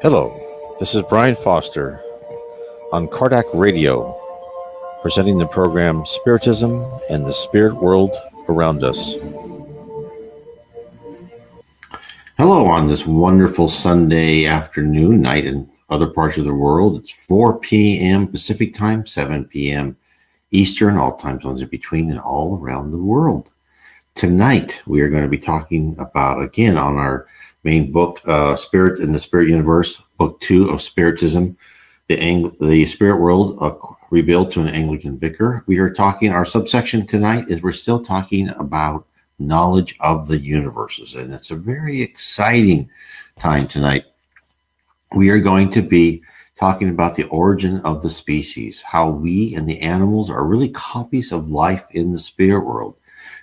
Hello, this is Brian Foster on Kardak Radio, presenting the program Spiritism and the Spirit World Around Us. Hello on this wonderful Sunday afternoon, night in other parts of the world. It's 4 p.m. Pacific time, 7 p.m. Eastern, all time zones in between and all around the world. Tonight, we are going to be talking about, again, on our main book, Spirit in the Spirit Universe, Book 2 of Spiritism, the Spirit World Revealed to an Anglican Vicar. We are talking, our subsection tonight is we're still talking about knowledge of the universes, and it's a very exciting time tonight. We are going to be talking about the origin of the species, how we and the animals are really copies of life in the spirit world.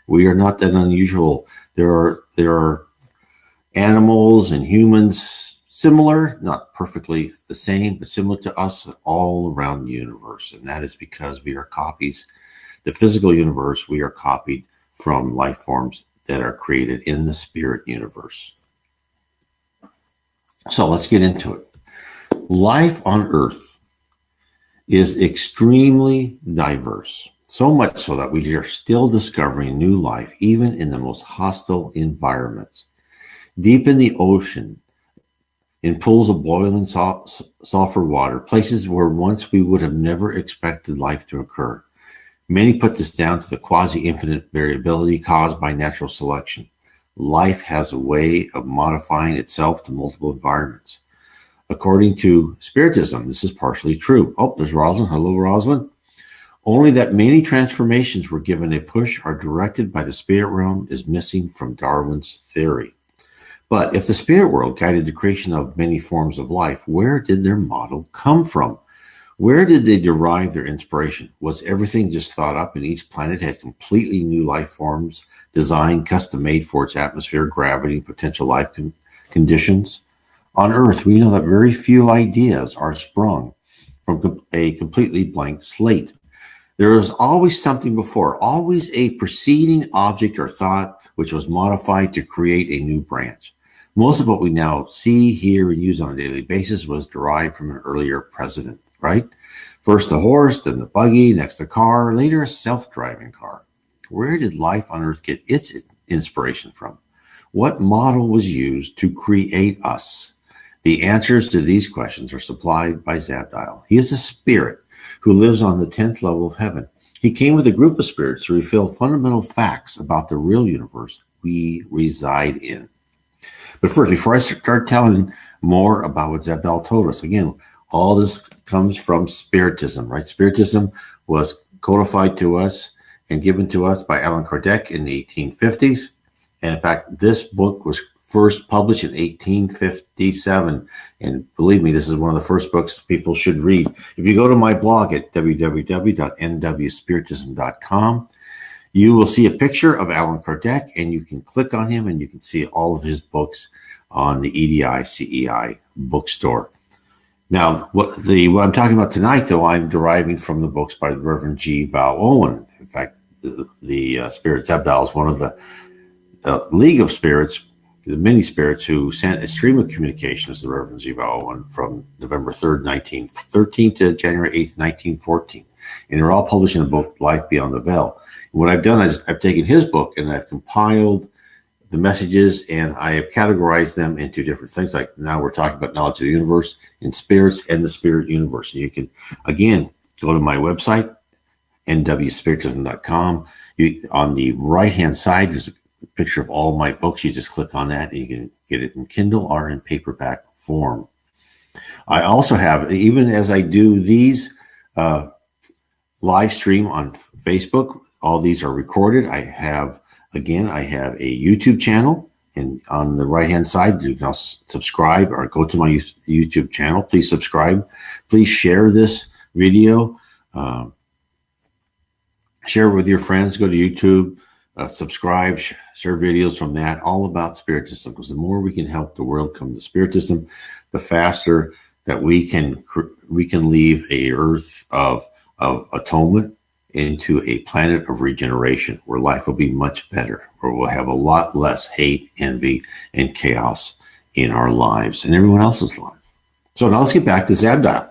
We are not that unusual. There are animals and humans similar, not perfectly the same, but similar to us all around the universe. And that is because we are copies. The physical universe, we are copied from life forms that are created in the spirit universe. So let's get into it. Life on Earth is extremely diverse, so much so that we are still discovering new life, even in the most hostile environments. Deep in the ocean, in pools of boiling sulfur water, places where once we would have never expected life to occur. Many put this down to the quasi-infinite variability caused by natural selection. Life has a way of modifying itself to multiple environments. According to Spiritism, this is partially true. Oh, there's Rosalind. Hello, Rosalind. Only that many transformations were given a push or directed by the spirit realm is missing from Darwin's theory. But if the spirit world guided the creation of many forms of life, where did their model come from? Where did they derive their inspiration? Was everything just thought up and each planet had completely new life forms, designed, custom made for its atmosphere, gravity, potential life conditions? On Earth, we know that very few ideas are sprung from a completely blank slate. There was always something before, always a preceding object or thought which was modified to create a new branch. Most of what we now see, hear, and use on a daily basis was derived from an earlier precedent, right? First a horse, then the buggy, next a car, later a self-driving car. Where did life on Earth get its inspiration from? What model was used to create us? The answers to these questions are supplied by Sabadell. He is a spirit who lives on the 10th level of heaven. He came with a group of spirits to reveal fundamental facts about the real universe we reside in. But first, before I start telling more about what Sabadell told us, again, all this comes from Spiritism, right? Spiritism was codified to us and given to us by Allan Kardec in the 1850s. And in fact, this book was first published in 1857. And believe me, this is one of the first books people should read. If you go to my blog at www.nwspiritism.com, you will see a picture of Allan Kardec, and you can click on him and you can see all of his books on the EDI CEI bookstore. Now, what I'm talking about tonight, though, I'm deriving from the books by the Reverend G. Val Owen. In fact, the Spirit Sabadell is one of the League of Spirits, the many spirits who sent a stream of communications to the Reverend G. Val Owen from November 3rd, 1913 to January 8th, 1914. And they're all published in the book Life Beyond the Veil. And what I've done is I've taken his book and I've compiled the messages and I have categorized them into different things. Like now we're talking about knowledge of the universe and spirits and the spirit universe. And you can, again, go to my website, nwspiritism.com. On the right-hand side, there's a picture of all my books. You just click on that and you can get it in Kindle or in paperback form. I also have, even as I do these live stream on Facebook, all these are recorded. I have a YouTube channel, and on the right-hand side, you can also subscribe or go to my YouTube channel. Please subscribe. Please share this video. Share it with your friends. Go to YouTube, subscribe, share videos from that, all about Spiritism, because the more we can help the world come to Spiritism, the faster that we can leave a earth of atonement into a planet of regeneration where life will be much better, where we'll have a lot less hate, envy, and chaos in our lives and everyone else's life. So now let's get back to Sabadell.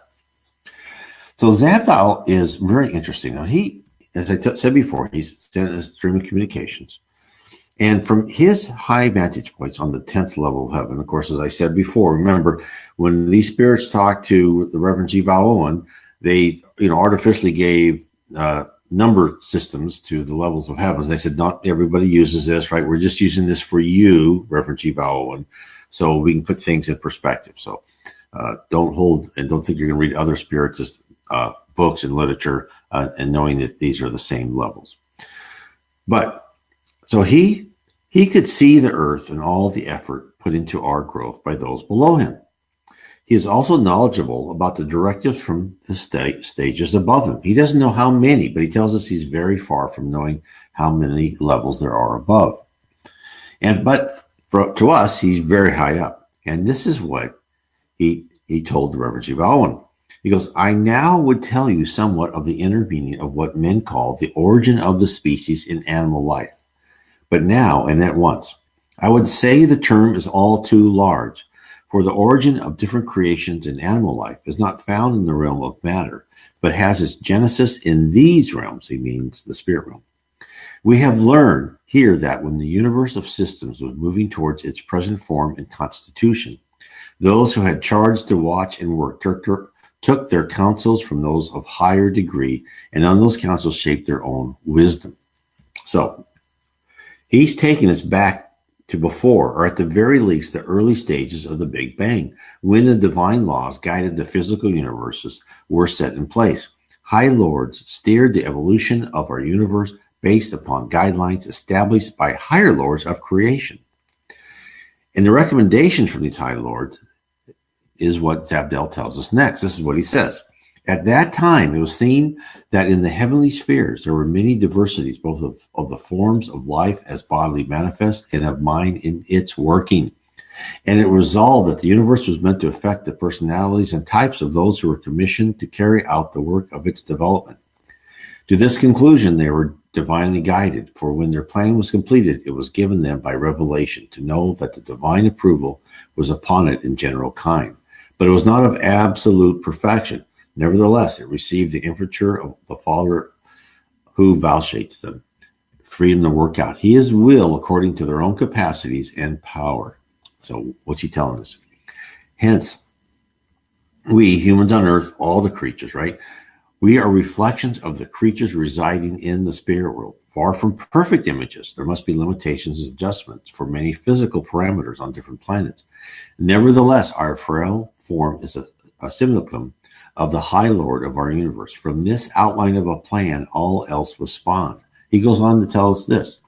So Sabadell is very interesting. Now he, as I said before, he's sent a stream of communications. And from his high vantage points on the 10th level of heaven, of course, as I said before, remember, when these spirits talked to the Reverend G. Owen, they, artificially gave number systems to the levels of heavens. They said, not everybody uses this, right? We're just using this for you, Reverend G. Owen, so we can put things in perspective. So don't think you're going to read other spiritist books and literature and knowing that these are the same levels. But so he could see the earth and all the effort put into our growth by those below him. He is also knowledgeable about the directives from the stages above him. He doesn't know how many, but he tells us he's very far from knowing how many levels there are above. But to us, he's very high up. And this is what he told the Reverend G. Owen. He goes, I now would tell you somewhat of the intervening of what men call the origin of the species in animal life. But now and at once, I would say the term is all too large, for the origin of different creations in animal life is not found in the realm of matter, but has its genesis in these realms. He means the spirit realm. We have learned here that when the universe of systems was moving towards its present form and constitution, those who had charge to watch and work took their counsels from those of higher degree, and on those counsels shaped their own wisdom. So he's taken us back to before, or at the very least, the early stages of the Big Bang, when the divine laws guided the physical universes were set in place. High lords steered the evolution of our universe based upon guidelines established by higher lords of creation. And the recommendations from these high lords is what Sabadell tells us next. This is what he says. At that time, it was seen that in the heavenly spheres, there were many diversities, both of the forms of life as bodily manifest and of mind in its working. And it resolved that the universe was meant to affect the personalities and types of those who were commissioned to carry out the work of its development. To this conclusion, they were divinely guided, for when their plan was completed, it was given them by revelation to know that the divine approval was upon it in general kind. But it was not of absolute perfection. Nevertheless, it received the imprimatur of the Father who vouchsafes them freedom to work out his will according to their own capacities and power. So what's he telling us? Hence, we humans on earth, all the creatures, right? We are reflections of the creatures residing in the spirit world. Far from perfect images, there must be limitations and adjustments for many physical parameters on different planets. Nevertheless, our frail form is a simulacrum of the High Lord of our universe. From this outline of a plan, all else was spawned. He goes on to tell us this.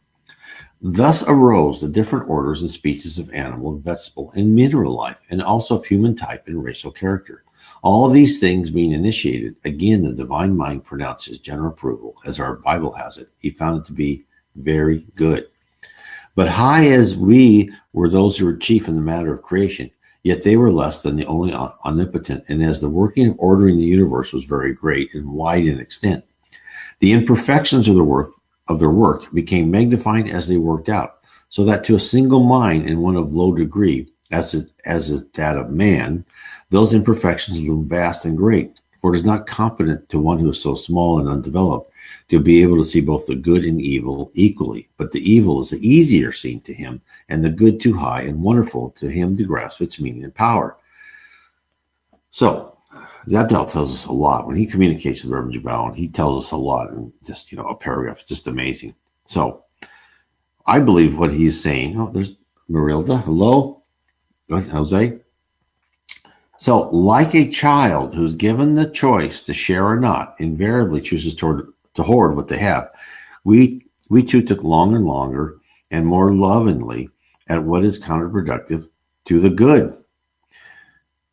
Thus arose the different orders and species of animal, vegetable, and mineral life, and also of human type and racial character. All of these things being initiated, again, the divine mind pronounced his general approval, as our Bible has it. He found it to be very good. But high as we were those who were chief in the matter of creation, yet they were less than the only omnipotent, and as the working of ordering the universe was very great and wide in extent, the imperfections of their work became magnified as they worked out, so that to a single mind and one of low degree, as is that of man, those imperfections loom vast and great. For it is not competent to one who is so small and undeveloped to be able to see both the good and evil equally. But the evil is the easier seen to him, and the good too high and wonderful to him to grasp its meaning and power. So, Sabadell tells us a lot. When he communicates with Reverend Jabal, he tells us a lot in just, a paragraph. It's just amazing. So, I believe what he's saying. Oh, there's Marilda. Hello? Jose? So, like a child who's given the choice to share or not, invariably chooses to hoard what they have, we too took longer and longer and more lovingly at what is counterproductive to the good.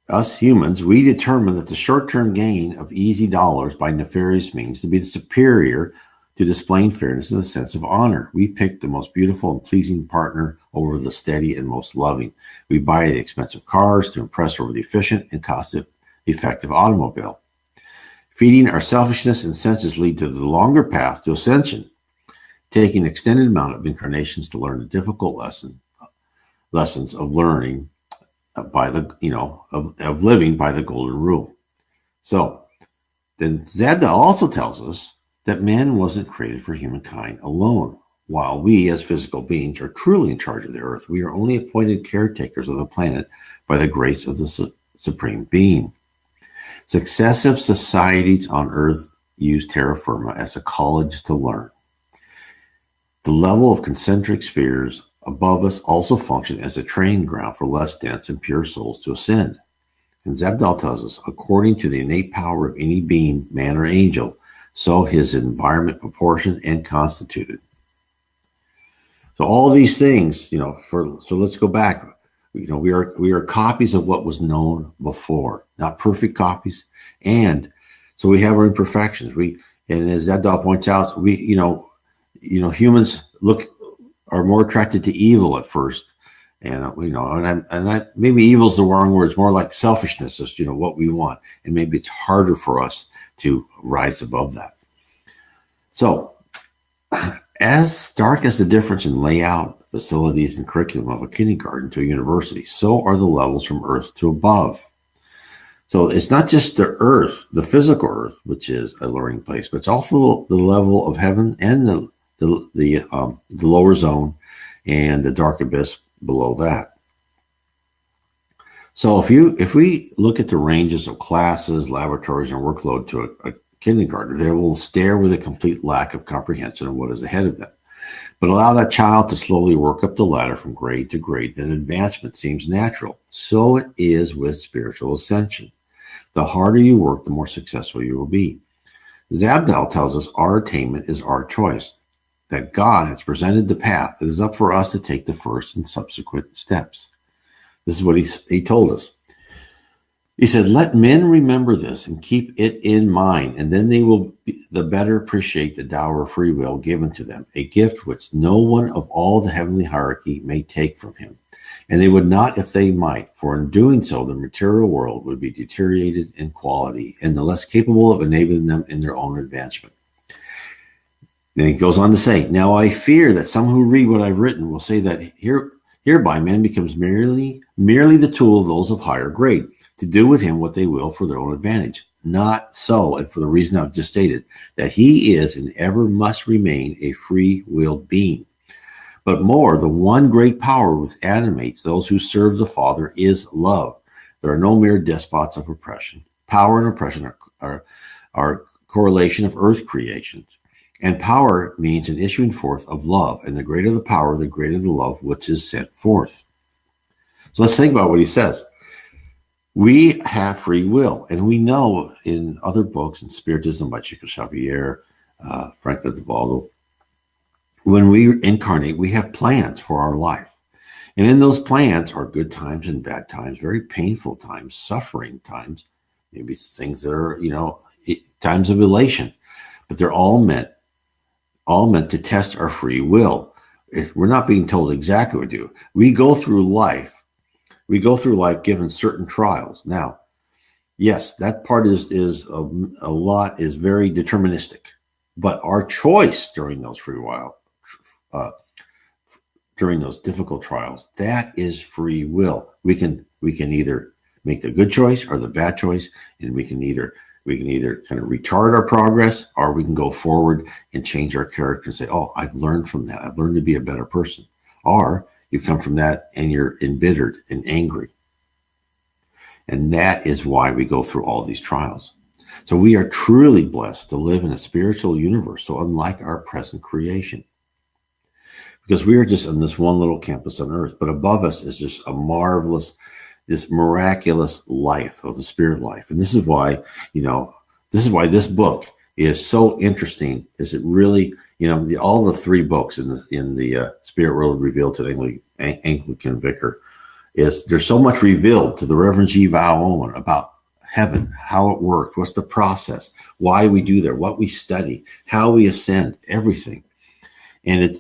Us humans, we determine that the short-term gain of easy dollars by nefarious means to be the superior to displaying fairness in the sense of honor. We pick the most beautiful and pleasing partner over the steady and most loving. We buy the expensive cars to impress over the efficient and cost-effective automobile. Feeding our selfishness and senses lead to the longer path to ascension, taking an extended amount of incarnations to learn the difficult lessons of learning by the, of living by the golden rule. So then Zabda also tells us that man wasn't created for humankind alone. While we as physical beings are truly in charge of the earth, we are only appointed caretakers of the planet by the grace of the Supreme Being. Successive societies on earth use terra firma as a college to learn. The level of concentric spheres above us also function as a training ground for less dense and pure souls to ascend. And Zabdal tells us, according to the innate power of any being, man or angel, so his environment proportioned and constituted. So all these things, so let's go back. We are copies of what was known before, not perfect copies. And so we have our imperfections. And as Zabdal points out, humans are more attracted to evil at first. And maybe evil is the wrong word. It's more like selfishness, is what we want, and maybe it's harder for us to rise above that. So, as stark as the difference in layout, facilities, and curriculum of a kindergarten to a university, so are the levels from Earth to above. So it's not just the Earth, the physical Earth, which is a learning place, but it's also the level of heaven and the lower zone and the dark abyss below that. So if we look at the ranges of classes, laboratories, and workload to a kindergartner, they will stare with a complete lack of comprehension of what is ahead of them. But allow that child to slowly work up the ladder from grade to grade, then advancement seems natural. So it is with spiritual ascension. The harder you work, the more successful you will be. Zabdal tells us our attainment is our choice, that God has presented the path. It is up for us to take the first and subsequent steps. This is what he told us. He said, let men remember this and keep it in mind, and then they will the better appreciate the dower of free will given to them, a gift which no one of all the heavenly hierarchy may take from him. And they would not if they might, for in doing so, the material world would be deteriorated in quality and the less capable of enabling them in their own advancement. And he goes on to say, now I fear that some who read what I've written will say that hereby man becomes merely the tool of those of higher grade, to do with him what they will for their own advantage. Not so, and for the reason I've just stated, that he is and ever must remain a free-willed being. But more, the one great power which animates those who serve the Father is love. There are no mere despots of oppression. Power and oppression are correlation of earth creations. And power means an issuing forth of love, and the greater the power, the greater the love which is sent forth. So let's think about what he says. We have free will, and we know in other books, in Spiritism by Chico Xavier, Franklin de Valdo, when we incarnate, we have plans for our life. And in those plans are good times and bad times, very painful times, suffering times, maybe things that are, times of elation. But they're all meant to test our free will. We're not being told exactly what to do. We go through life given certain trials. Now, yes, that part is very deterministic, but our choice during those during those difficult trials, that is free will. We can either make the good choice or the bad choice, and we can either kind of retard our progress, or we can go forward and change our character and say, oh, I've learned from that. I've learned to be a better person. Or you come from that and you're embittered and angry. And that is why we go through all these trials. So we are truly blessed to live in a spiritual universe, so unlike our present creation. Because we are just on this one little campus on earth, but above us is just a marvelous, this miraculous life of the spirit life. And this is why, this book is so interesting, is it really, all the three books in the Spirit World Revealed to the Anglican Vicar, there's so much revealed to the Reverend G. Val Owen about heaven, how it works, what's the process, why we do there, what we study, how we ascend, everything. And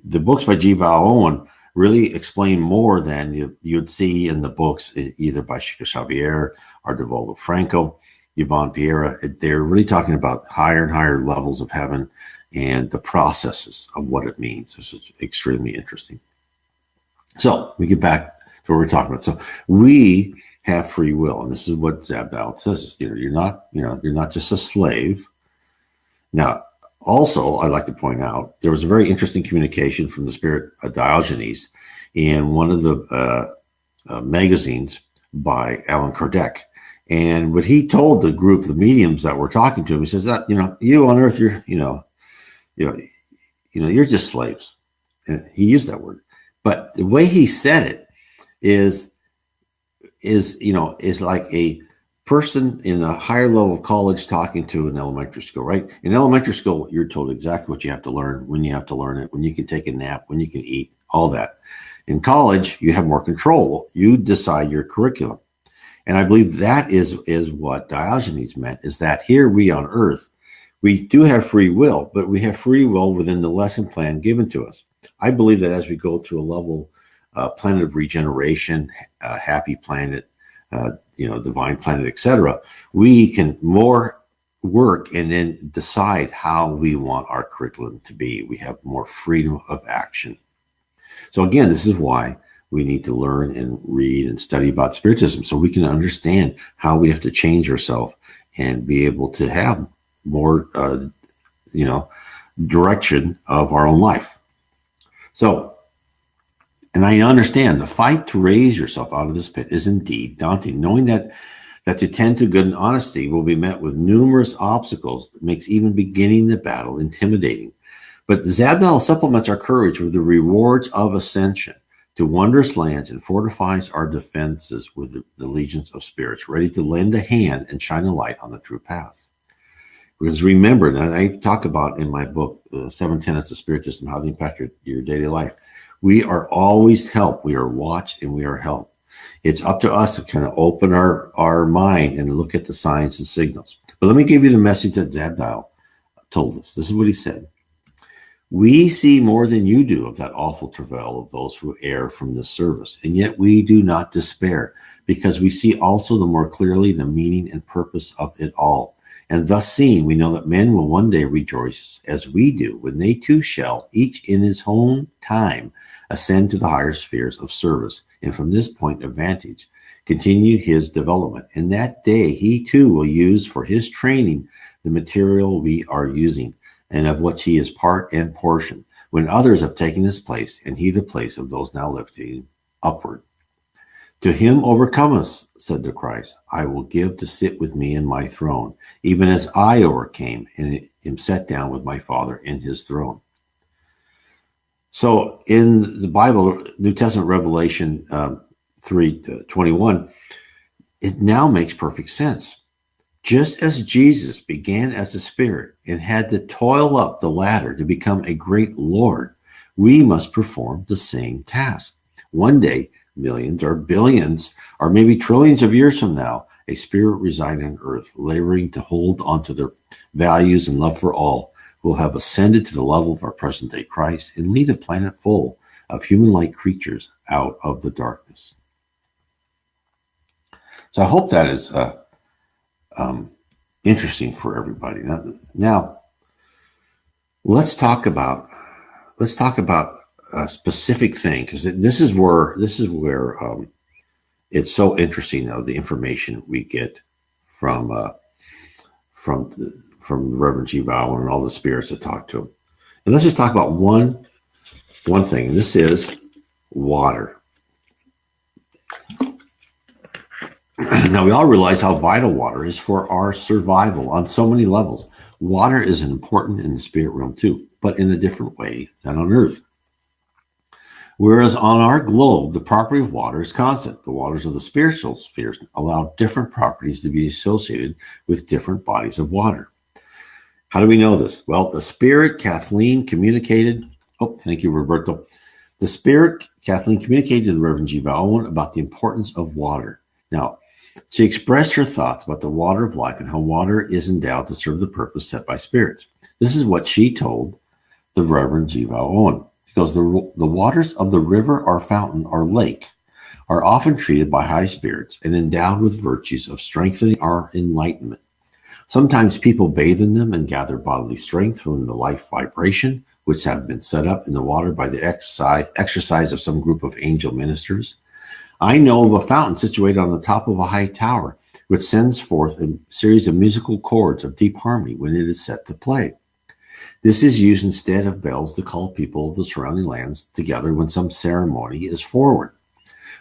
the books by G. Val Owen really explain more than you'd see in the books either by Chico Xavier or Devaldo Franco, Yvonne Piera. They're really talking about higher and higher levels of heaven and the processes of what it means. This is extremely interesting. So we get back what we're talking about. So we have free will, and this is what Sabadell says. You're not just a slave. Now, also, I'd like to point out there was a very interesting communication from the spirit Diogenes in one of the magazines by Allan Kardec. And what he told the group, the mediums that were talking to him, he says that, you on earth, you're just slaves. And he used that word. But the way he said it is like a person in a higher level of college talking to an elementary school, right? In elementary school, you're told exactly what you have to learn, when you have to learn it, when you can take a nap, when you can eat, all that. In college, you have more control. You decide your curriculum. And I believe that is what Diogenes meant, is that here we on earth, we do have free will, but we have free will within the lesson plan given to us. I believe that as we go to a level, planet of regeneration, happy planet, divine planet, etc., we can more work and then decide how we want our curriculum to be. We have more freedom of action. So again, this is why we need to learn and read and study about spiritism, so we can understand how we have to change ourselves and be able to have more, direction of our own life. So, and I understand the fight to raise yourself out of this pit is indeed daunting, knowing that to tend to good and honesty will be met with numerous obstacles that makes even beginning the battle intimidating. But Sabadell supplements our courage with the rewards of ascension to wondrous lands and fortifies our defenses with the legions of spirits ready to lend a hand and shine a light on the true path. Because remember, and I talk about in my book, The 7 Tenets of Spiritism, How They Impact Your Daily Life, we are always helped. We are watched and we are helped. It's up to us to kind of open our mind and look at the signs and signals. But let me give you the message that Sabadell told us. This is what he said. We see more than you do of that awful travail of those who err from this service, and yet we do not despair, because we see also the more clearly the meaning and purpose of it all. And thus seeing, we know that men will one day rejoice as we do, when they too shall, each in his own time, ascend to the higher spheres of service, and from this point of vantage, continue his development. And that day he too will use for his training the material we are using, and of which he is part and portion, when others have taken his place, and he the place of those now lifting upward. To him overcometh, said the Christ, I will give to sit with me in my throne, even as I overcame and am set down with my Father in his throne. So in the Bible, New Testament Revelation 3:21, it now makes perfect sense. Just as Jesus began as a spirit and had to toil up the ladder to become a great Lord, we must perform the same task. One day, millions or billions or maybe trillions of years from now, a spirit residing on earth, laboring to hold onto their values and love for all, will have ascended to the level of our present day Christ and lead a planet full of human-like creatures out of the darkness. So I hope that is interesting for everybody. Now, let's talk about a specific thing, because this is where it's so interesting, though, the information we get from the Reverend G. Vowell and all the spirits that talk to him. And let's just talk about one thing, and this is water. Now, we all realize how vital water is for our survival on so many levels. Water is important in the spirit realm too, but in a different way than on Earth. Whereas on our globe, the property of water is constant. The waters of the spiritual spheres allow different properties to be associated with different bodies of water. How do we know this? Well, the spirit Kathleen communicated. Oh, thank you, Roberto. The spirit Kathleen communicated to the Reverend G. Vowell about the importance of water. Now, she expressed her thoughts about the water of life and how water is endowed to serve the purpose set by spirits. This is what she told the Reverend G. Vowell. Because the waters of the river or fountain or lake are often treated by high spirits and endowed with virtues of strengthening our enlightenment. Sometimes people bathe in them and gather bodily strength from the life vibration, which have been set up in the water by the exercise of some group of angel ministers. I know of a fountain situated on the top of a high tower, which sends forth a series of musical chords of deep harmony when it is set to play. This is used instead of bells to call people of the surrounding lands together when some ceremony is forward.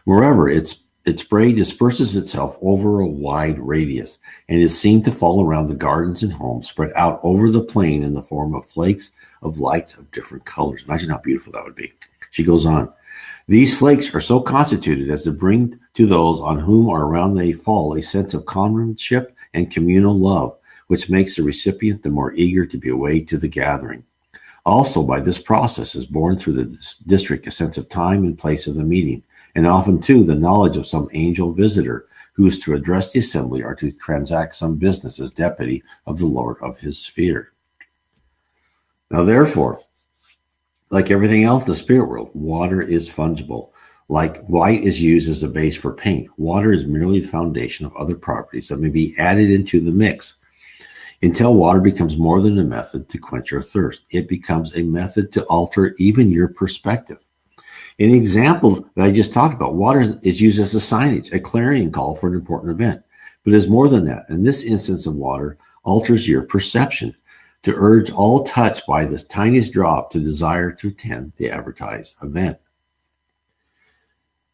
Moreover, its spray disperses itself over a wide radius and is seen to fall around the gardens and homes spread out over the plain in the form of flakes of lights of different colors. Imagine how beautiful that would be. She goes on. These flakes are so constituted as to bring to those on whom or around they fall a sense of comradeship and communal love, which makes the recipient the more eager to be away to the gathering. Also, by this process is born through the district a sense of time and place of the meeting, and often, too, the knowledge of some angel visitor who is to address the assembly or to transact some business as deputy of the Lord of his sphere. Now, therefore, like everything else in the spirit world, water is fungible. Like white is used as a base for paint, water is merely the foundation of other properties that may be added into the mix. Until water becomes more than a method to quench your thirst, it becomes a method to alter even your perspective. An example that I just talked about, water is used as a signage, a clarion call for an important event. But it is more than that. In this instance of water, alters your perception to urge all touched by the tiniest drop to desire to attend the advertised event.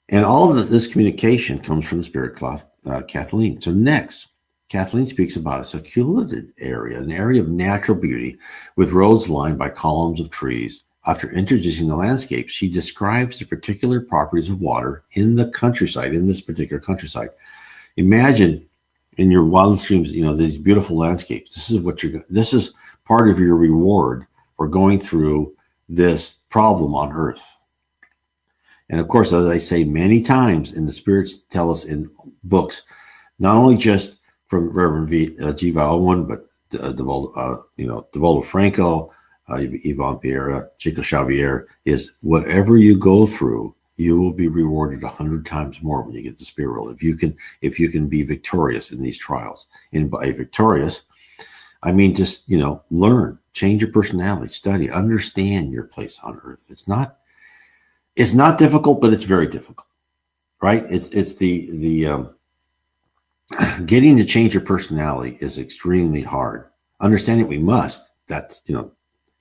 And all of this communication comes from the spirit cloth, Kathleen. So next, Kathleen speaks about a secluded area, an area of natural beauty with roads lined by columns of trees. After introducing the landscape, she describes the particular properties of water in the countryside, in this particular countryside. Imagine in your wildest dreams, these beautiful landscapes. This is part of your reward for going through this problem on earth. And of course, as I say many times, and the spirits tell us in books, not only just from Reverend G. Owen, but Devaldo Franco, Yvonne Pereira, Chico Xavier, is whatever you go through, you will be rewarded 100 times more when you get to the spirit world. If you can be victorious in these trials. And by victorious, I mean just learn, change your personality, study, understand your place on earth. It's not difficult, but it's very difficult, right? It's the getting to change your personality is extremely hard. Understanding we must. That's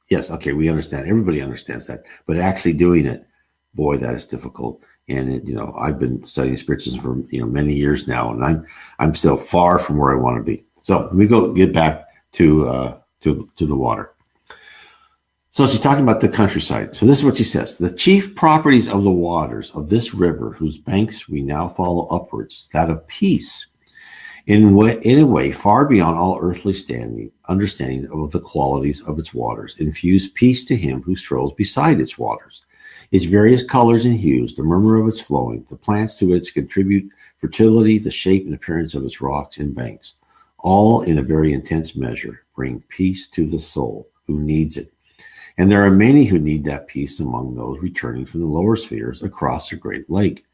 yes, okay, we understand. Everybody understands that, but actually doing it, boy, that is difficult. And I've been studying spiritism for many years now, and I'm still far from where I want to be. So let me get back to the water. So she's talking about the countryside. So this is what she says: the chief properties of the waters of this river, whose banks we now follow upwards, is that of peace. In a way far beyond all earthly understanding of the qualities of its waters, infuse peace to him who strolls beside its waters. Its various colors and hues, the murmur of its flowing, the plants to which contribute fertility, the shape and appearance of its rocks and banks, all in a very intense measure bring peace to the soul who needs it. And there are many who need that peace among those returning from the lower spheres across the great lake.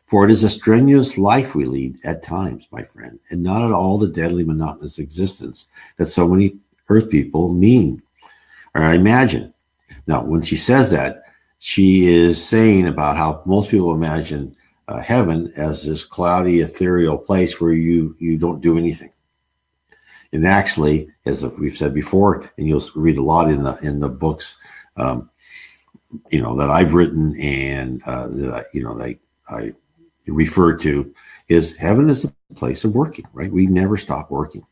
For it is a strenuous life we lead at times, my friend, and not at all the deadly monotonous existence that so many earth people mean or imagine. Now, when she says that, she is saying about how most people imagine heaven as this cloudy, ethereal place where you don't do anything. And actually, as we've said before, and you'll read a lot in the books, that I've written and that I refer to, is heaven is a place of working, right? We never stop working.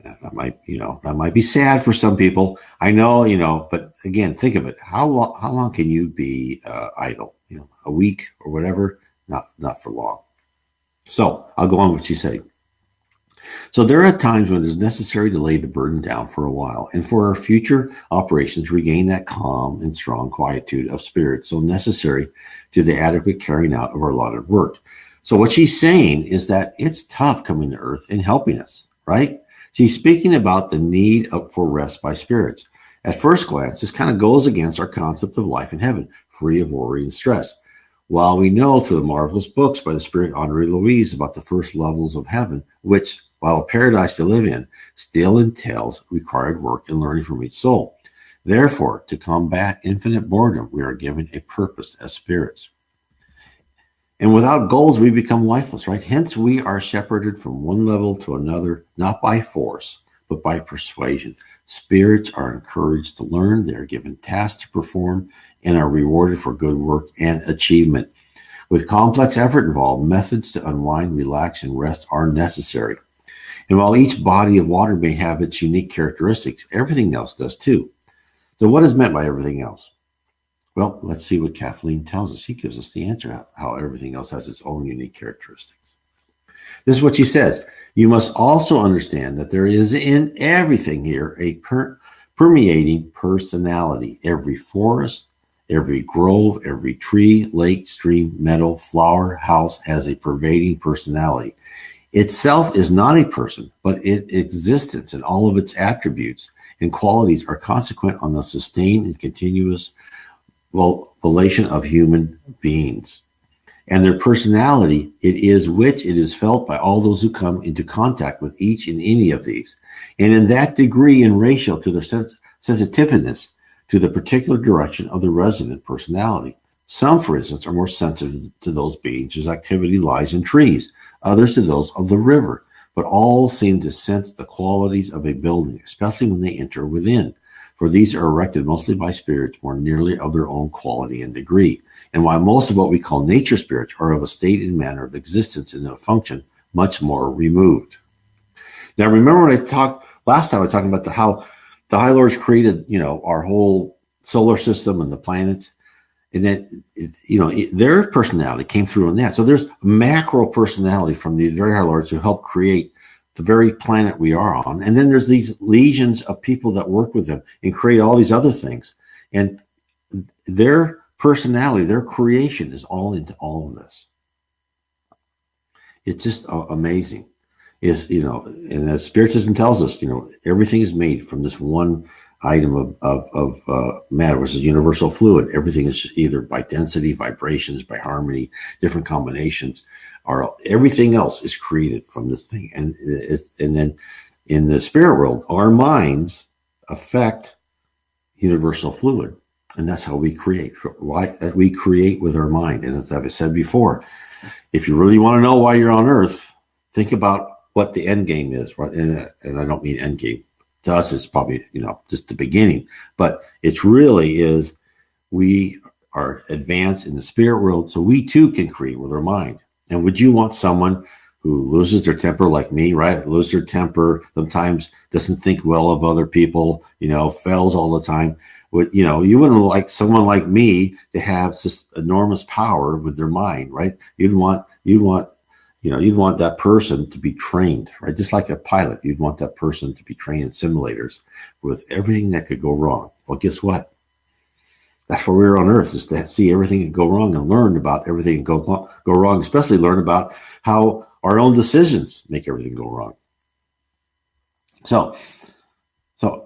That might be sad for some people. I know, but again, think of it. How long can you be idle? A week or whatever? Not for long. So I'll go on with what she said. So there are times when it is necessary to lay the burden down for a while, and for our future operations regain that calm and strong quietude of spirit so necessary to the adequate carrying out of our allotted work. So what she's saying is that it's tough coming to earth and helping us, right? She's speaking about the need for rest by spirits. At first glance, this kind of goes against our concept of life in heaven, free of worry and stress. While we know through the marvelous books by the spirit Andre Louise about the first levels of heaven, which, while a paradise to live in, still entails required work and learning from each soul. Therefore, to combat infinite boredom, we are given a purpose as spirits. And without goals, we become lifeless, right? Hence, we are shepherded from one level to another, not by force, but by persuasion. Spirits are encouraged to learn. They are given tasks to perform and are rewarded for good work and achievement. With complex effort involved, methods to unwind, relax, and rest are necessary. And while each body of water may have its unique characteristics, everything else does too. So what is meant by everything else? Well, let's see what Kathleen tells us. She gives us the answer how everything else has its own unique characteristics. This is what she says. You must also understand that there is in everything here a permeating personality. Every forest, every grove, every tree, lake, stream, meadow, flower, house has a pervading personality. Itself is not a person, but its existence and all of its attributes and qualities are consequent on the sustained and continuous relation of human beings. And their personality, it is which it is felt by all those who come into contact with each and any of these. And in that degree and ratio to their sensitiveness to the particular direction of the resident personality. Some, for instance, are more sensitive to those beings whose activity lies in trees, others to those of the river, but all seem to sense the qualities of a building, especially when they enter within. For these are erected mostly by spirits more nearly of their own quality and degree. And while most of what we call nature spirits are of a state and manner of existence and a function much more removed. Now, remember when I talked last time, I was talking about how the High Lords created, our whole solar system and the planets, and then, their personality came through in that. So there's macro personality from these very High Lords who helped create the very planet we are on. And then there's these legions of people that work with them and create all these other things. And their personality, their creation is all into all of this. It's just amazing. And as Spiritism tells us, everything is made from this one item of matter, which is universal fluid. Everything is either by density, vibrations, by harmony, different combinations. Everything else is created from this thing. And then in the spirit world, our minds affect universal fluid. And that's how we create. We create with our mind. And as I've said before, if you really want to know why you're on Earth, think about what the end game is. Right? And I don't mean end game. To us, it's probably, just the beginning. But it really is, we are advanced in the spirit world, so we too can create with our mind. And would you want someone who loses their temper like me, right? Loses their temper, sometimes doesn't think well of other people, fails all the time. You wouldn't like someone like me to have this enormous power with their mind, right? You'd want that person to be trained, right? Just like a pilot, you'd want that person to be trained in simulators with everything that could go wrong. Well, guess what? That's where we're on Earth, is to see everything that go wrong and learn about everything that go wrong, especially learn about how our own decisions make everything go wrong. So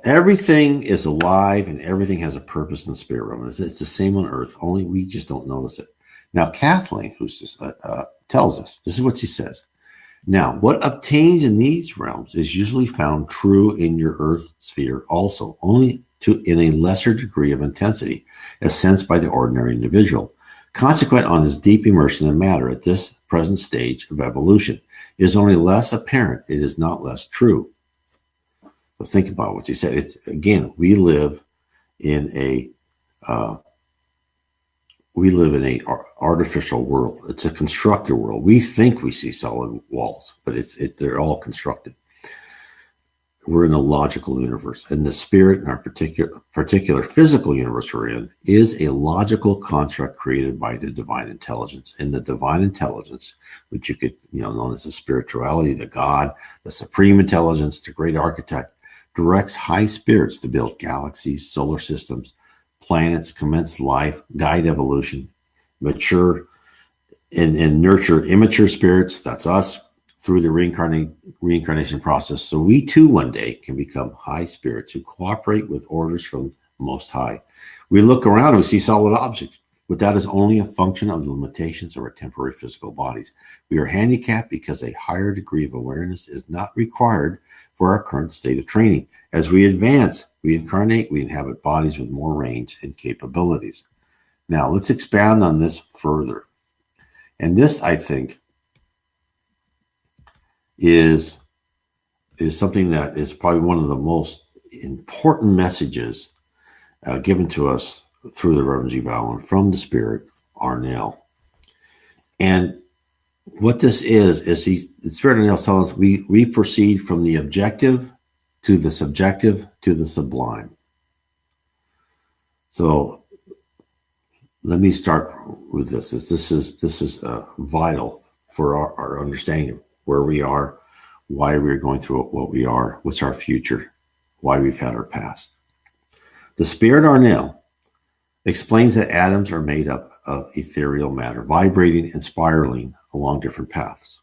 everything is alive and everything has a purpose in the spirit realm. It's the same on Earth, only we just don't notice it. Now, Kathleen, who's just tells us, this is what she says. Now, what obtains in these realms is usually found true in your Earth sphere also, only in a lesser degree of intensity, as sensed by the ordinary individual. Consequent on his deep immersion in matter at this present stage of evolution, it is only less apparent, it is not less true. So think about what she said. It's, again, we live in a artificial world. It's a constructed world. We think we see solid walls, but they're all constructed. We're in a logical universe, and the spirit in our particular physical universe we're in is a logical construct created by the divine intelligence. And the divine intelligence, which you could, known as the spirituality, the God, the supreme intelligence, the great architect, directs high spirits to build galaxies, solar systems, planets, commence life, guide evolution, mature and nurture immature spirits, that's us, through the reincarnation process. So we too one day can become high spirits who cooperate with orders from Most High. We look around and we see solid objects, but that is only a function of the limitations of our temporary physical bodies. We are handicapped because a higher degree of awareness is not required for our current state of training. As we advance, we incarnate, we inhabit bodies with more range and capabilities. Now, let's expand on this further. And this, I think, is something that is probably one of the most important messages given to us through the Reverend G. Valen from the Spirit, Arnell. And what this is the Spirit Arnell is telling us we proceed from the objective to the subjective to the sublime. So let me start with this. This is vital for our understanding of where we are, why we're going through what we are, what's our future, why we've had our past. The Spirit Arnell explains that atoms are made up of ethereal matter, vibrating and spiraling along different paths.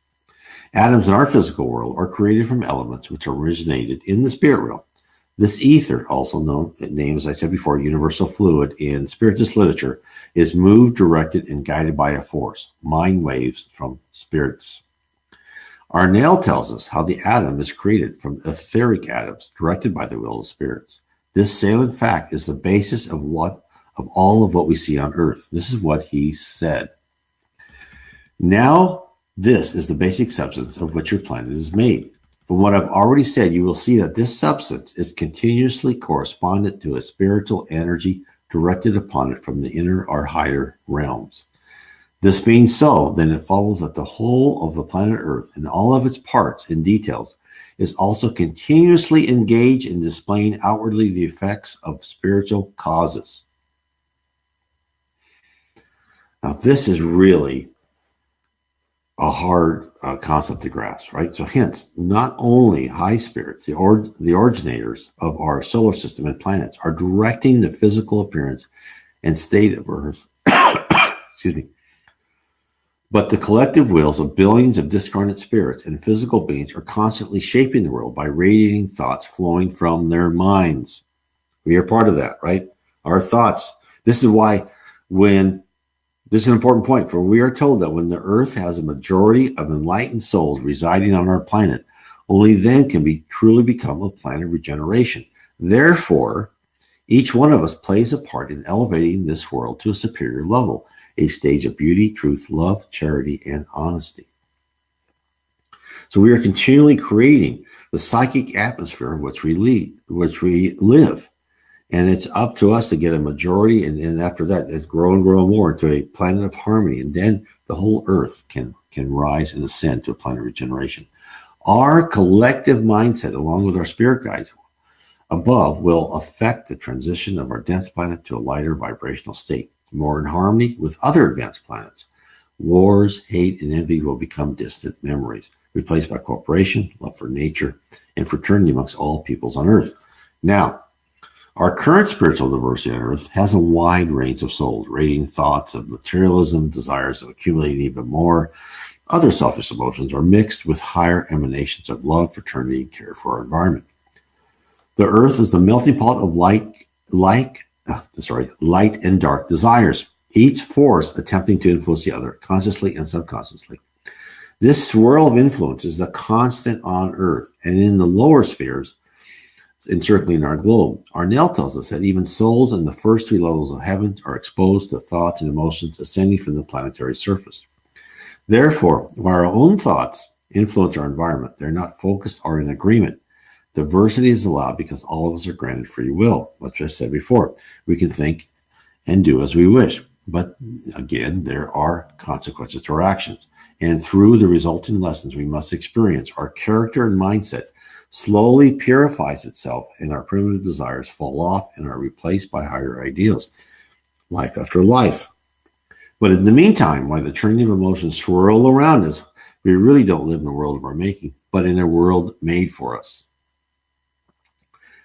Atoms in our physical world are created from elements which originated in the spirit realm. This ether, also known, named, as I said before, universal fluid in spiritist literature, is moved, directed, and guided by a force, mind waves from spirits. Arnell tells us how the atom is created from etheric atoms directed by the will of spirits. This salient fact is the basis of all of what we see on Earth. This is what he said. Now, this is the basic substance of which your planet is made. From what I've already said, you will see that this substance is continuously correspondent to a spiritual energy directed upon it from the inner or higher realms. This being so, then it follows that the whole of the planet Earth and all of its parts and details is also continuously engaged in displaying outwardly the effects of spiritual causes. Now, this is really a hard concept to grasp, right? So hence, not only high spirits, the originators of our solar system and planets, are directing the physical appearance and state of Earth, excuse me, but the collective wills of billions of discarnate spirits and physical beings are constantly shaping the world by radiating thoughts flowing from their minds. We are part of that, right? Our thoughts. This is why this is an important point, for we are told that when the Earth has a majority of enlightened souls residing on our planet, only then can we truly become a planet of regeneration. Therefore, each one of us plays a part in elevating this world to a superior level, a stage of beauty, truth, love, charity, and honesty. So we are continually creating the psychic atmosphere in which we live. And it's up to us to get a majority, and after that, it's grow and grow more into a planet of harmony. And then the whole Earth can rise and ascend to a planet of regeneration. Our collective mindset, along with our spirit guides above, will affect the transition of our dense planet to a lighter vibrational state, more in harmony with other advanced planets. Wars, hate, and envy will become distant memories, replaced by cooperation, love for nature, and fraternity amongst all peoples on Earth. Now, our current spiritual diversity on Earth has a wide range of souls, radiating thoughts of materialism, desires of accumulating even more. Other selfish emotions are mixed with higher emanations of love, fraternity, and care for our environment. The Earth is the melting pot of light and dark desires, each force attempting to influence the other, consciously and subconsciously. This swirl of influence is a constant on Earth, and in the lower spheres, encircling our globe. Arnell tells us that even souls in the first three levels of heaven are exposed to thoughts and emotions ascending from the planetary surface. Therefore, while our own thoughts influence our environment, they're not focused or in agreement. Diversity is allowed because all of us are granted free will. Like I said before, we can think and do as we wish. But again, there are consequences to our actions. And through the resulting lessons we must experience, our character and mindset slowly purifies itself, and our primitive desires fall off and are replaced by higher ideals, life after life. But in the meantime, while the trinity of emotions swirl around us, we really don't live in the world of our making, but in a world made for us.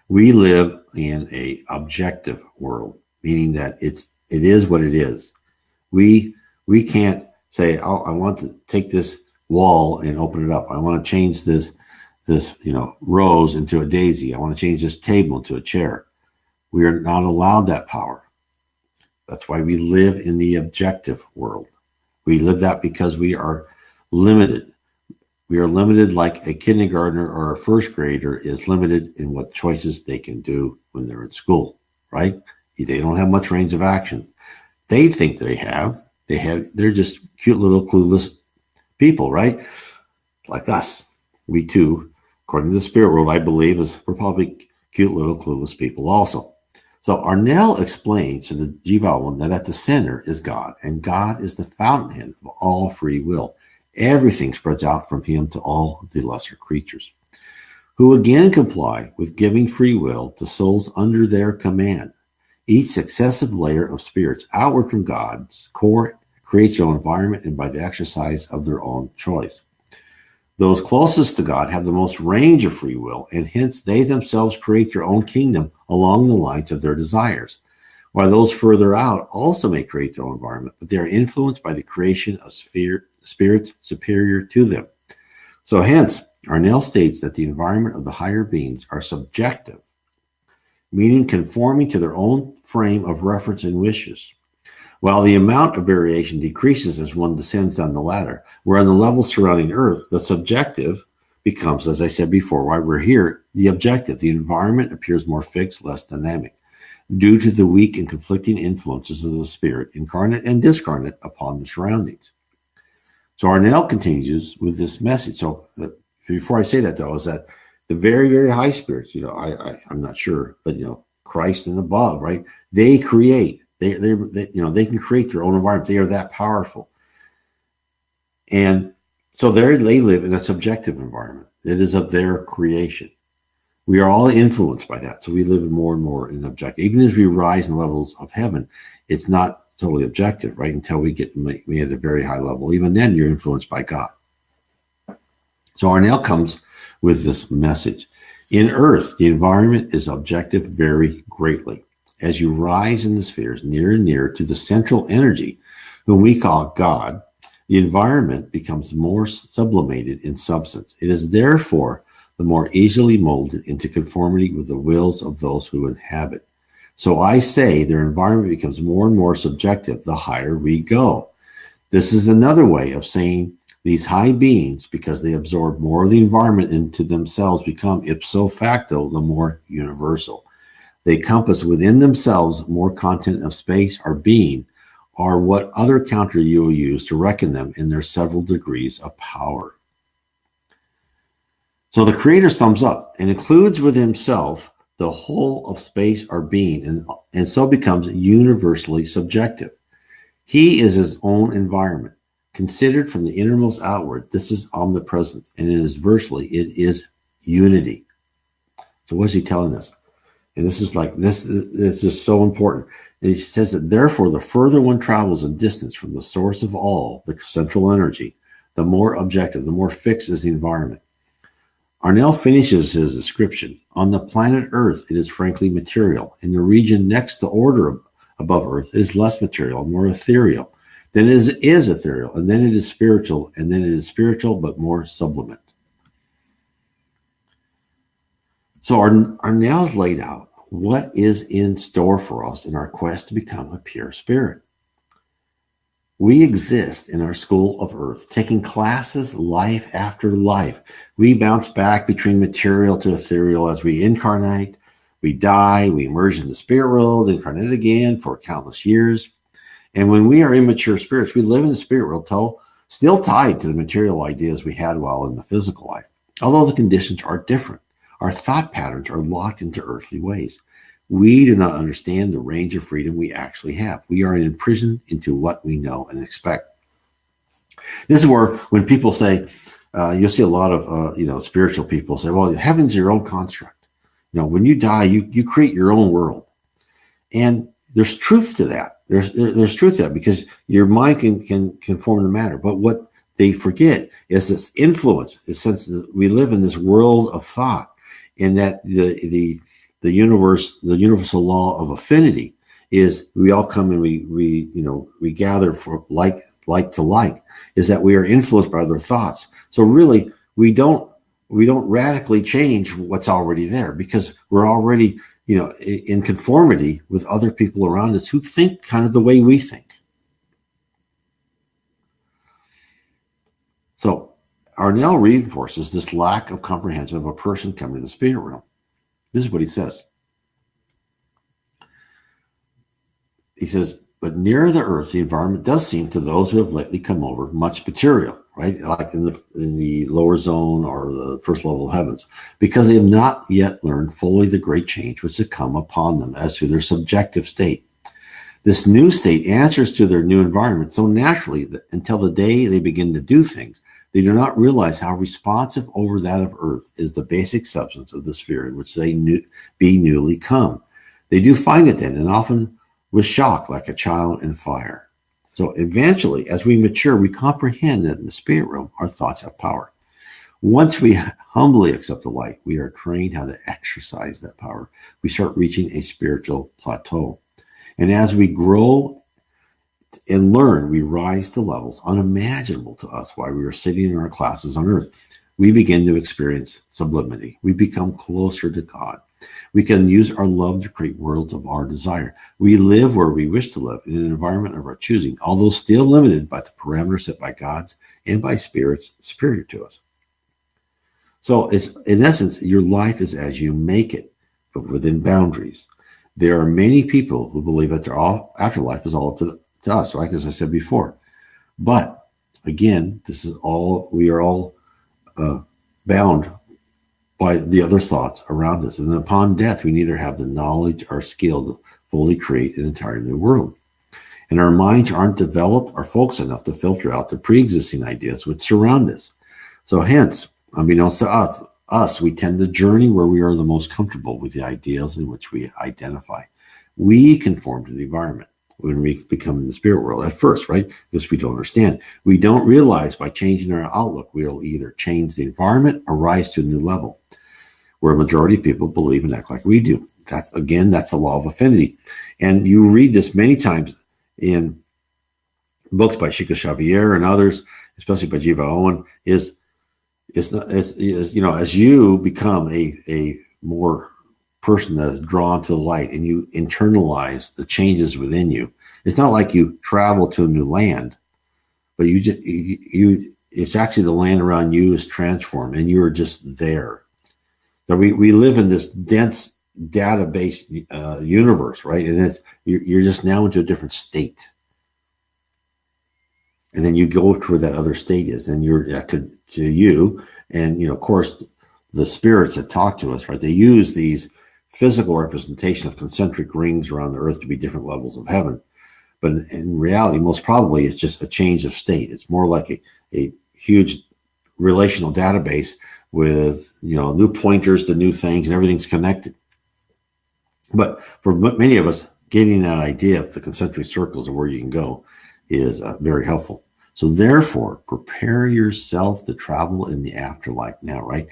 We live in an objective world, meaning that it is what it is. We can't say, oh, I want to take this wall and open it up. I want to change this rose into a daisy. I want to change this table into a chair. We are not allowed that power. That's why we live in the objective world. We live that because we are limited. We are limited like a kindergartner or a first grader is limited in what choices they can do when they're in school, right? They don't have much range of action. They think they have. They're just cute little clueless people, right? Like us. We too, according to the spirit world, I believe, we're probably cute little clueless people also. So Arnell explains to the Jiva one that at the center is God, and God is the fountainhead of all free will. Everything spreads out from him to all the lesser creatures, who again comply with giving free will to souls under their command. Each successive layer of spirits outward from God's core creates their own environment and by the exercise of their own choice. Those closest to God have the most range of free will, and hence they themselves create their own kingdom along the lines of their desires, while those further out also may create their own environment, but they are influenced by the creation of spirits superior to them. So hence, Arnell states that the environment of the higher beings are subjective, meaning conforming to their own frame of reference and wishes, while the amount of variation decreases as one descends down the ladder, where on the levels surrounding Earth, the subjective becomes, as I said before, why we're here, the objective. The environment appears more fixed, less dynamic, due to the weak and conflicting influences of the spirit, incarnate and discarnate, upon the surroundings. So Arnell continues with this message. So before I say that, though, is that the very, very high spirits, I'm not sure, but, Christ and above, right? They create. They they can create their own environment. They are that powerful. And so they live in a subjective environment. It is of their creation. We are all influenced by that. So we live more and more in objective. Even as we rise in levels of heaven, it's not totally objective, right? Until we get at a very high level. Even then, you're influenced by God. So Arnell comes with this message. In Earth, the environment is objective very greatly. As you rise in the spheres near and near to the central energy, whom we call God, the environment becomes more sublimated in substance. It is therefore the more easily molded into conformity with the wills of those who inhabit. So I say their environment becomes more and more subjective the higher we go. This is another way of saying these high beings, because they absorb more of the environment into themselves, become ipso facto the more universal. They compass within themselves more content of space or being, or what other counter you will use to reckon them in their several degrees of power. So the Creator sums up and includes with himself the whole of space or being, and so becomes universally subjective. He is his own environment. Considered from the innermost outward, this is omnipresence, and it is versely, it is unity. So what is he telling us? And this is so important. He says that therefore, the further one travels in distance from the source of all, the central energy, the more objective, the more fixed is the environment. Arnell finishes his description. On the planet Earth, it is frankly material. In the region next to order above Earth, it is less material, more ethereal. Then it is ethereal, and then it is spiritual, and then it is spiritual but more sublimate. So Arnell's laid out what is in store for us in our quest to become a pure spirit. We exist in our school of Earth, taking classes life after life. We bounce back between material to ethereal as we incarnate. We die, we emerge in the spirit world, incarnate again for countless years. And when we are immature spirits, we live in the spirit world, still tied to the material ideas we had while in the physical life. Although the conditions are different, our thought patterns are locked into earthly ways. We do not understand the range of freedom we actually have. We are imprisoned into what we know and expect. This is where, when people say, you'll see a lot of spiritual people say, well, heaven's your own construct. When you die, you create your own world. And there's truth to that. There's truth to that, because your mind can form the matter. But what they forget is this influence, is since we live in this world of thought, and that the universal law of affinity is we all come and we gather for like to like, is that we are influenced by other thoughts. So really we don't radically change what's already there, because we're already in conformity with other people around us who think kind of the way we think. So Arnell reinforces this lack of comprehension of a person coming to the spirit realm. This is what he says. He says, But nearer the Earth, the environment does seem to those who have lately come over much material, right? Like in the lower zone or the first level of heavens, because they have not yet learned fully the great change which has come upon them as to their subjective state. This new state answers to their new environment so naturally that until the day they begin to do things, they do not realize how responsive over that of Earth is the basic substance of the sphere in which they be newly come. They do find it then, and often with shock, like a child in fire. So eventually, as we mature, we comprehend that in the spirit realm, our thoughts have power. Once we humbly accept the light, we are trained how to exercise that power. We start reaching a spiritual plateau. And as we grow and learn, we rise to levels unimaginable to us while we were sitting in our classes on Earth. We begin to experience sublimity. We become closer to God. We can use our love to create worlds of our desire. We live where we wish to live in an environment of our choosing, although still limited by the parameters set by God's and by spirits superior to us. So it's, in essence, your life is as you make it, but within boundaries. There are many people who believe that afterlife is all up to us, right? As I said before. But again, we are all bound by the other thoughts around us. And upon death, we neither have the knowledge or skill to fully create an entire new world. And our minds aren't developed or focused enough to filter out the pre-existing ideas which surround us. So hence, unbeknownst to us, we tend to journey where we are the most comfortable with the ideals in which we identify. We conform to the environment when we become in the spirit world at first, right? Because we don't understand. We don't realize by changing our outlook, we'll either change the environment or rise to a new level, where a majority of people believe and act like we do. That's the law of affinity. And you read this many times in books by Chico Xavier and others, especially by Jiva Owen, is as you become a more person that is drawn to the light and you internalize the changes within you. It's not like you travel to a new land, but it's actually the land around you is transformed and you're just there. So we live in this dense database universe, right? And you're just now into a different state. And then you go to where that other state is, and to you. And, of course, the spirits that talk to us, right? They use these physical representation of concentric rings around the earth to be different levels of heaven. But in reality, most probably it's just a change of state. It's more like a huge relational database with, new pointers to new things, and everything's connected. But for many of us, getting that idea of the concentric circles of where you can go is very helpful. So therefore, prepare yourself to travel in the afterlife now, right?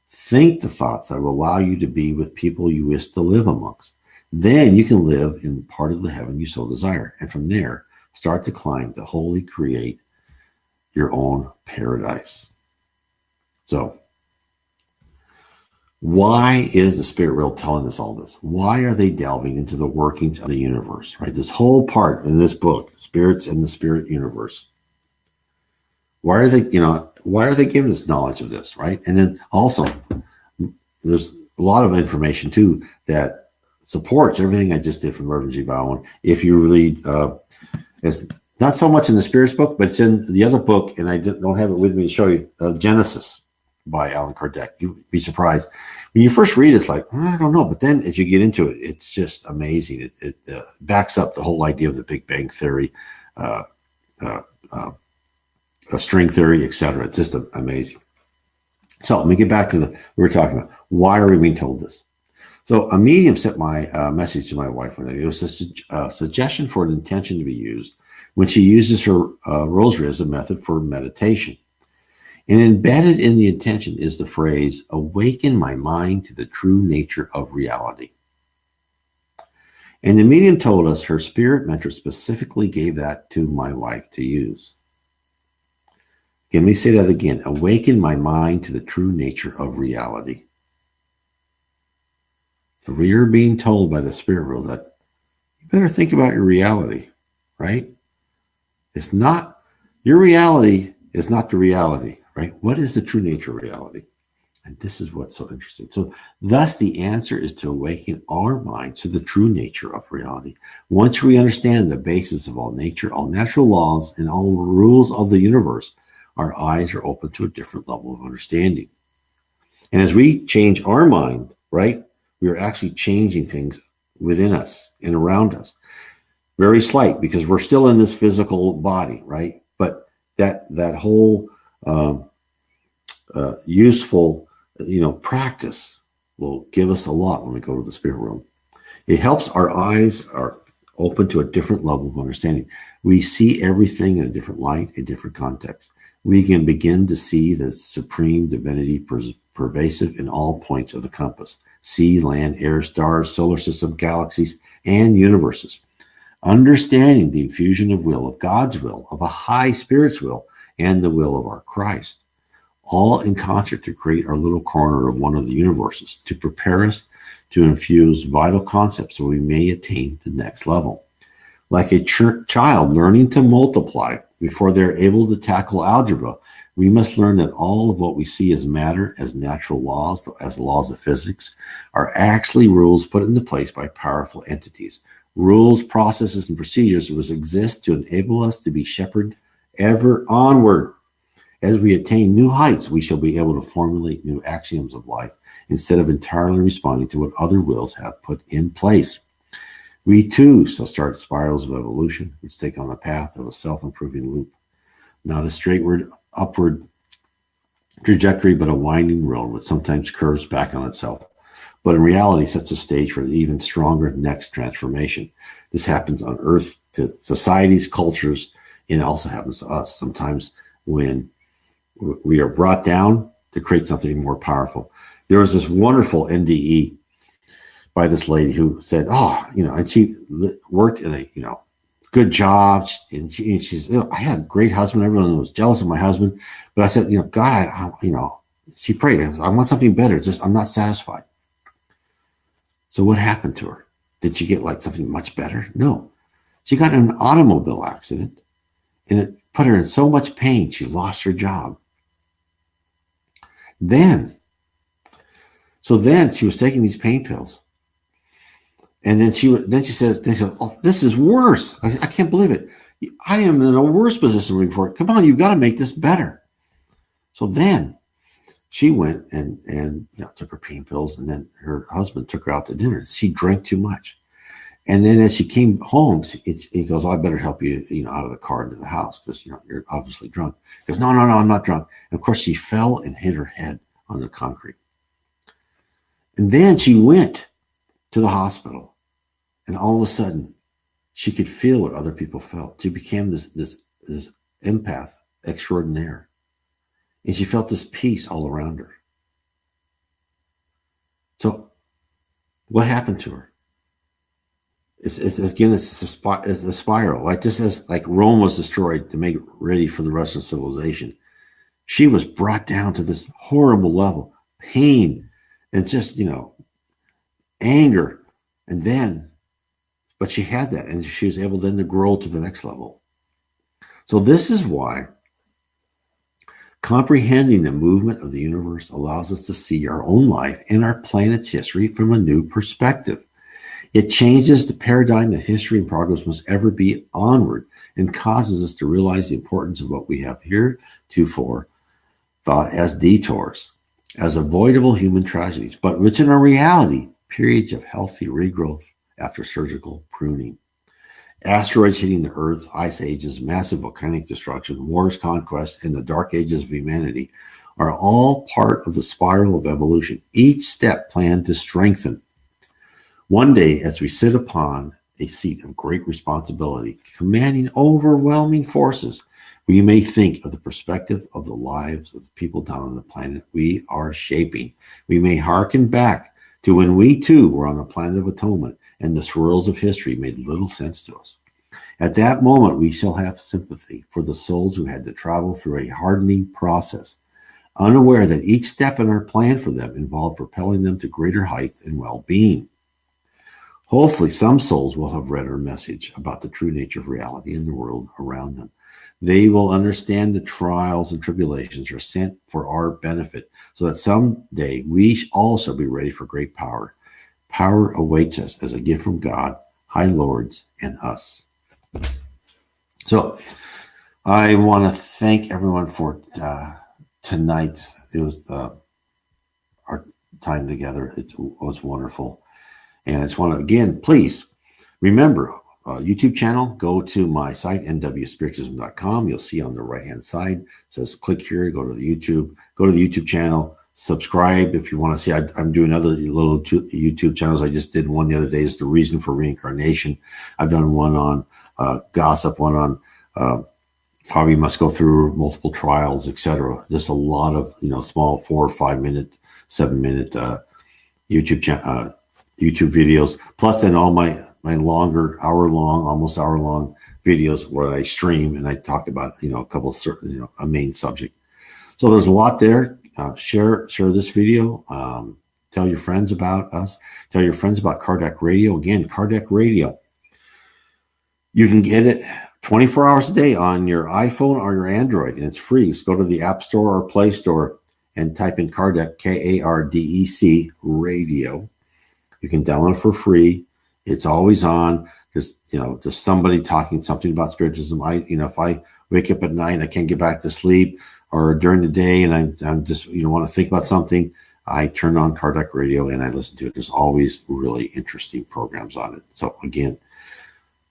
Think the thoughts that will allow you to be with people you wish to live amongst. Then you can live in part of the heaven you so desire. And from there, start to climb to wholly create your own paradise. So, why is the spirit world telling us all this? Why are they delving into the workings of the universe, right? This whole part in this book, Spirits in the Spirit Universe. Why are they giving us knowledge of this, right? And then also, there's a lot of information too that supports everything I just did from Reverend G. Bowen. If you read, it's not so much in the Spirits book, but it's in the other book, and I don't have it with me to show you, Genesis by Allan Kardec. You'd be surprised. When you first read it, it's like, I don't know. But then as you get into it, it's just amazing. It backs up the whole idea of the Big Bang Theory, a string theory, etc. It's just amazing. So let me get back to we were talking about. Why are we being told this? So a medium sent my message to my wife one day. It was a suggestion for an intention to be used when she uses her rosary as a method for meditation. And embedded in the intention is the phrase, awaken my mind to the true nature of reality. And the medium told us her spirit mentor specifically gave that to my wife to use. Let me say that again. Awaken my mind to the true nature of reality. So we are being told by the spirit world that you better think about your reality, right? Your reality is not the reality, right? What is the true nature of reality? And this is what's so interesting. So, thus, the answer is to awaken our minds to the true nature of reality. Once we understand the basis of all nature, all natural laws, and all rules of the universe, our eyes are open to a different level of understanding. And as we change our mind, right, we are actually changing things within us and around us. Very slight, because we're still in this physical body, right? But that whole useful, practice will give us a lot when we go to the spirit realm. It helps our eyes are open to a different level of understanding. We see everything in a different light, a different context. We can begin to see the supreme divinity pervasive in all points of the compass: sea, land, air, stars, solar system, galaxies, and universes. Understanding the infusion of will, of God's will, of a high spirit's will, and the will of our Christ, all in concert to create our little corner of one of the universes, to prepare us to infuse vital concepts so we may attain the next level. Like a child learning to multiply before they're able to tackle algebra, we must learn that all of what we see as matter, as natural laws, as laws of physics, are actually rules put into place by powerful entities. Rules, processes, and procedures which exist to enable us to be shepherded ever onward. As we attain new heights, we shall be able to formulate new axioms of life instead of entirely responding to what other wills have put in place. We too shall start spirals of evolution, which take on the path of a self-improving loop, not a straightward upward trajectory, but a winding road which sometimes curves back on itself, but in reality sets the stage for an even stronger next transformation. This happens on Earth to societies, cultures, and it also happens to us sometimes when we are brought down to create something more powerful. There was this wonderful NDE by this lady who said, and she worked in a, good job. And she's, I had a great husband. Everyone was jealous of my husband. But I said, God, she prayed. I want something better. I'm not satisfied. So what happened to her? Did she get like something much better? No. She got in an automobile accident and it put her in so much pain. She lost her job. Then she was taking these pain pills. And then she says, oh, this is worse. I can't believe it. I am in a worse position than before. Come on, you've got to make this better. So then she went and took her pain pills, and then her husband took her out to dinner. She drank too much. And then as she came home, he goes, I better help you, out of the car into the house because, you're obviously drunk. He goes, no, I'm not drunk. And of course, she fell and hit her head on the concrete. And then she went to the hospital. And all of a sudden, she could feel what other people felt. She became this empath extraordinaire. And she felt this peace all around her. So what happened to her? It's a spiral. Like just as like Rome was destroyed to make it ready for the rest of civilization, she was brought down to this horrible level, pain and just, anger. But she had that, and she was able then to grow to the next level. So this is why comprehending the movement of the universe allows us to see our own life and our planet's history from a new perspective. It changes the paradigm that history and progress must ever be onward and causes us to realize the importance of what we have heretofore thought as detours, as avoidable human tragedies, but which in our reality, periods of healthy regrowth after surgical pruning. Asteroids hitting the Earth, ice ages, massive volcanic destruction, wars, conquest, and the dark ages of humanity are all part of the spiral of evolution, each step planned to strengthen. One day, as we sit upon a seat of great responsibility, commanding overwhelming forces, we may think of the perspective of the lives of the people down on the planet we are shaping. We may hearken back to when we too were on the planet of atonement and the swirls of history made little sense to us. At that moment, we shall have sympathy for the souls who had to travel through a hardening process, unaware that each step in our plan for them involved propelling them to greater height and well-being. Hopefully, some souls will have read our message about the true nature of reality in the world around them. They will understand the trials and tribulations are sent for our benefit, so that someday we also be ready for great power. Power awaits us as a gift from God, high lords, and us. So I want to thank everyone for tonight. It was our time together. It was wonderful. And I just want to, again, please remember, YouTube channel, go to my site, nwspiritism.com. You'll see on the right-hand side, it says click here, go to the YouTube channel, subscribe if you want to see. I'm doing other little YouTube channels. I just did one the other day. It's the reason for reincarnation. I've done one on gossip, one on how you must go through multiple trials, etc. There's a lot of small 4 or 5 minute, 7 minute YouTube videos. Plus, then all my longer, hour-long, almost hour-long videos where I stream and I talk about a couple of certain a main subject. So there's a lot there. Share this video. Tell your friends about us. Tell your friends about Kardec Radio. Again, Kardec Radio. You can get it 24 hours a day on your iPhone or your Android, and it's free. Just go to the App Store or Play Store and type in Kardec, Kardec Radio. You can download it for free. It's always on. There's somebody talking something about spiritism. If I wake up at night and I can't get back to sleep, or during the day and I'm just want to think about something, I turn on Kardec Radio and I listen to it. There's always really interesting programs on it. So again,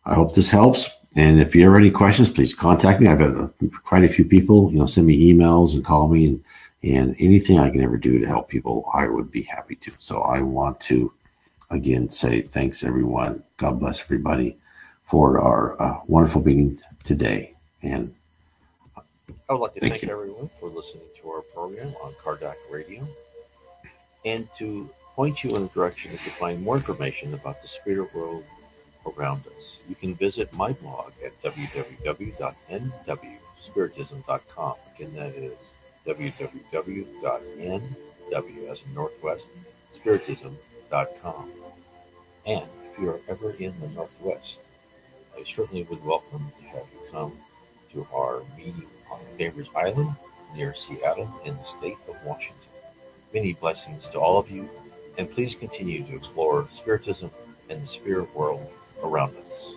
I hope this helps. And if you have any questions, please contact me. I've had quite a few people, send me emails and call me, and anything I can ever do to help people, I would be happy to. So I want to again say thanks, everyone. God bless everybody for our wonderful meeting today. And I would like to thank everyone for listening to our program on Kardec Radio, and to point you in the direction to find more information about the spirit world around us. You can visit my blog at www.nwspiritism.com. Again, that is www.nw as in Northwest Spiritism.com. And if you are ever in the Northwest, I certainly would welcome to have you come to our meeting on Bainbridge Island near Seattle in the state of Washington. Many blessings to all of you, and please continue to explore Spiritism and the spirit world around us.